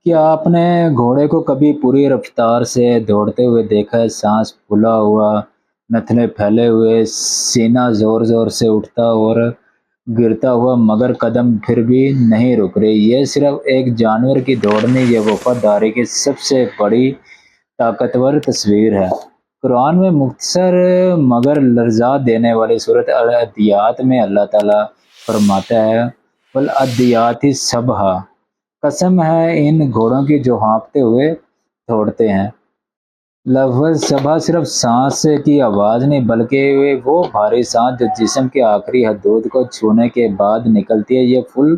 क्या आपने घोड़े को कभी पूरी रफ्तार से दौड़ते हुए देखा है? सांस फूला हुआ, नथने फैले हुए, सीना जोर जोर से उठता और गिरता हुआ, मगर कदम फिर भी नहीं रुक रहे। ये सिर्फ एक जानवर की दौड़ नहीं, ये वफादारी की सबसे बड़ी ताकतवर तस्वीर है। कुरान में मुख्तसर मगर लर्जा देने वाली सूरत अल अदियात में अल्लाह ताला फरमाता है, वल अदियात ही सबहा, कसम है इन घोड़ों की जो हाँफते हुए दौड़ते हैं। लफ्ज़ सबा सिर्फ सांस की आवाज़ नहीं, बल्कि वो भारी सांस जो जिस्म के आखिरी हदूद को छूने के बाद निकलती है, ये फुल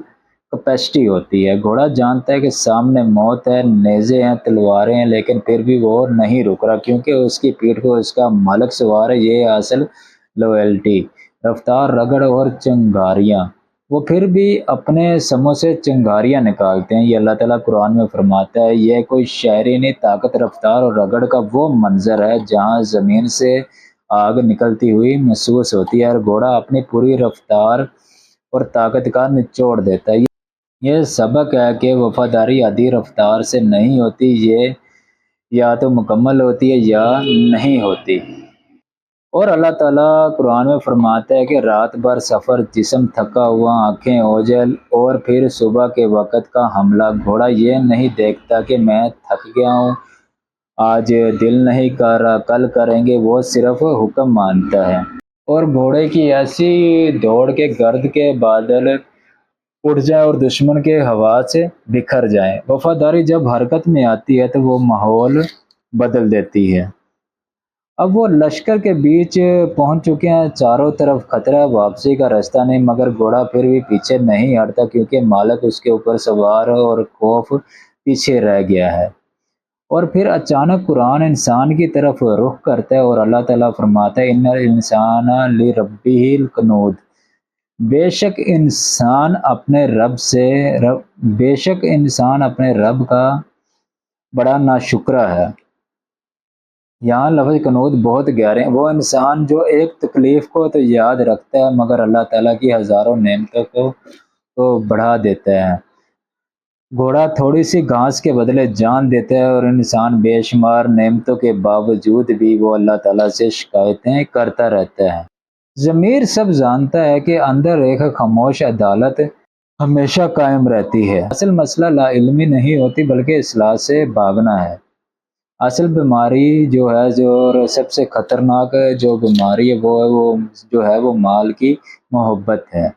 कैपेसिटी होती है। घोड़ा जानता है कि सामने मौत है, नेज़े हैं, तलवारें हैं, लेकिन फिर भी वो नहीं रुक रहा, क्योंकि उसकी पीठ पर उसका मालिक सवार है। ये असल लॉयल्टी, रफ्तार, रगड़ और चिंगारियाँ। वो फिर भी अपने समों से चिंगारियाँ निकालते हैं। ये अल्लाह ताला कुरान में फरमाता है, ये कोई शायरी नहीं, ताकत, रफ्तार और रगड़ का वो मंजर है जहाँ ज़मीन से आग निकलती हुई महसूस होती है और घोड़ा अपनी पूरी रफ्तार और ताकत का निचोड़ देता है। ये सबक है कि वफादारी आधी रफ्तार से नहीं होती, ये या तो मुकम्मल होती है या नहीं होती। और अल्लाह ताला कुरान में फरमाता है कि रात भर सफ़र, जिस्म थका हुआ, आंखें ओझल, और फिर सुबह के वक़्त का हमला। घोड़ा ये नहीं देखता कि मैं थक गया हूँ, आज दिल नहीं कर रहा, कल करेंगे। वो सिर्फ हुक्म मानता है। और घोड़े की ऐसी दौड़ के गर्द के बादल उड़ जाए और दुश्मन के हवा से बिखर जाए। वफादारी जब हरकत में आती है तो वो माहौल बदल देती है। अब वो लश्कर के बीच पहुंच चुके हैं, चारों तरफ खतरा, वापसी का रास्ता नहीं, मगर घोड़ा फिर भी पीछे नहीं हटता, क्योंकि मालिक उसके ऊपर सवार है और खौफ पीछे रह गया है। और फिर अचानक कुरान इंसान की तरफ रुख करता है और अल्लाह ताला फरमाता है, इन्नल इंसान लिरब्बिहिल कनूद, बेशक इंसान अपने रब से बेशक इंसान अपने रब का बड़ा नाशुक्रा है। यहाँ लफ्ज़ कनूत बहुत गहरे हैं। वो इंसान जो एक तकलीफ़ को तो याद रखता है, मगर अल्लाह ताला की हज़ारों नेमतों को तो बढ़ा देता है। घोड़ा थोड़ी सी घास के बदले जान देता है और इंसान बेशुमार नेमतों के बावजूद भी वो अल्लाह ताला से शिकायतें करता रहता है। ज़मीर सब जानता है कि अंदर एक खामोश अदालत हमेशा कायम रहती है। असल मसला लाइल्मी नहीं होती, बल्कि इस्लाह से भागना है। असल बीमारी जो है, जो और सबसे ख़तरनाक जो बीमारी है, वो माल की मोहब्बत है।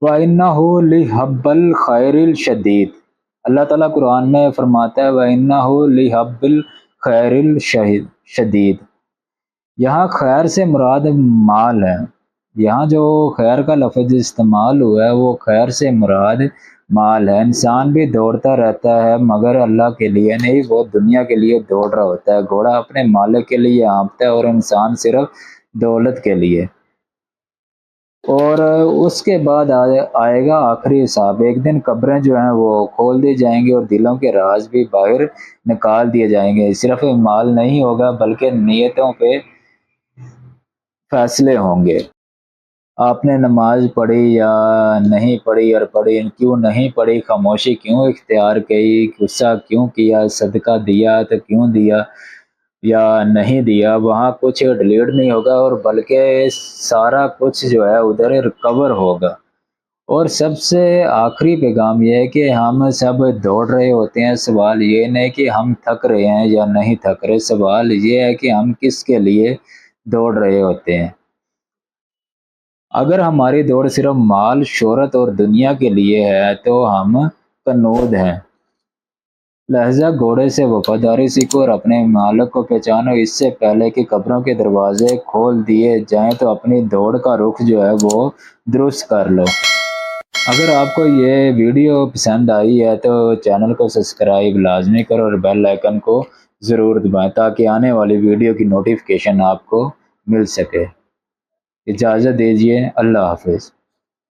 वइन्नहु लिहब्बिल खैरिल शदीद, अल्लाह ताला कुरान में फरमाता है, वइन्नहु लिहब्बिल खैरिल शदीद। यहाँ खैर से मुराद माल है। यहाँ जो खैर का लफ्ज़ इस्तेमाल हुआ है, वो खैर से मुराद माल है। इंसान भी दौड़ता रहता है, मगर अल्लाह के लिए नहीं, वो दुनिया के लिए दौड़ रहा होता है। घोड़ा अपने मालिक के लिए हाँफता है और इंसान सिर्फ दौलत के लिए। और उसके बाद आएगा आखिरी हिसाब। एक दिन कब्रें जो हैं वो खोल दी जाएंगी और दिलों के राज भी बाहर निकाल दिए जाएंगे। सिर्फ माल नहीं होगा, बल्कि नीयतों पे फैसले होंगे। आपने नमाज पढ़ी या नहीं पढ़ी, और पढ़ी क्यों नहीं पढ़ी, खामोशी क्यों इख्तियार की, गुस्सा क्यों किया, सदका दिया तो क्यों दिया या नहीं दिया, वहाँ कुछ डिलीट नहीं होगा, और बल्कि सारा कुछ जो है उधर रिकवर होगा। और सबसे आखिरी पैगाम ये है कि हम सब दौड़ रहे होते हैं। सवाल ये नहीं कि हम थक रहे हैं या नहीं थक रहे, सवाल ये है कि हम किसके लिए दौड़ रहे होते हैं। अगर हमारी दौड़ सिर्फ माल, शोहरत और दुनिया के लिए है, तो हम कन्नूद हैं। लहजा घोड़े से वफादारी सीखो और अपने मालिक को पहचानो, इससे पहले कि कब्रों के दरवाजे खोल दिए जाएं, तो अपनी दौड़ का रुख जो है वो दुरुस्त कर लो। अगर आपको ये वीडियो पसंद आई है तो चैनल को सब्सक्राइब लाजमी करो और बेल आइकन को ज़रूर दबाएं, ताकि आने वाली वीडियो की नोटिफिकेशन आपको मिल सके। इजाज़त दीजिए, अल्लाह हाफ़िज़।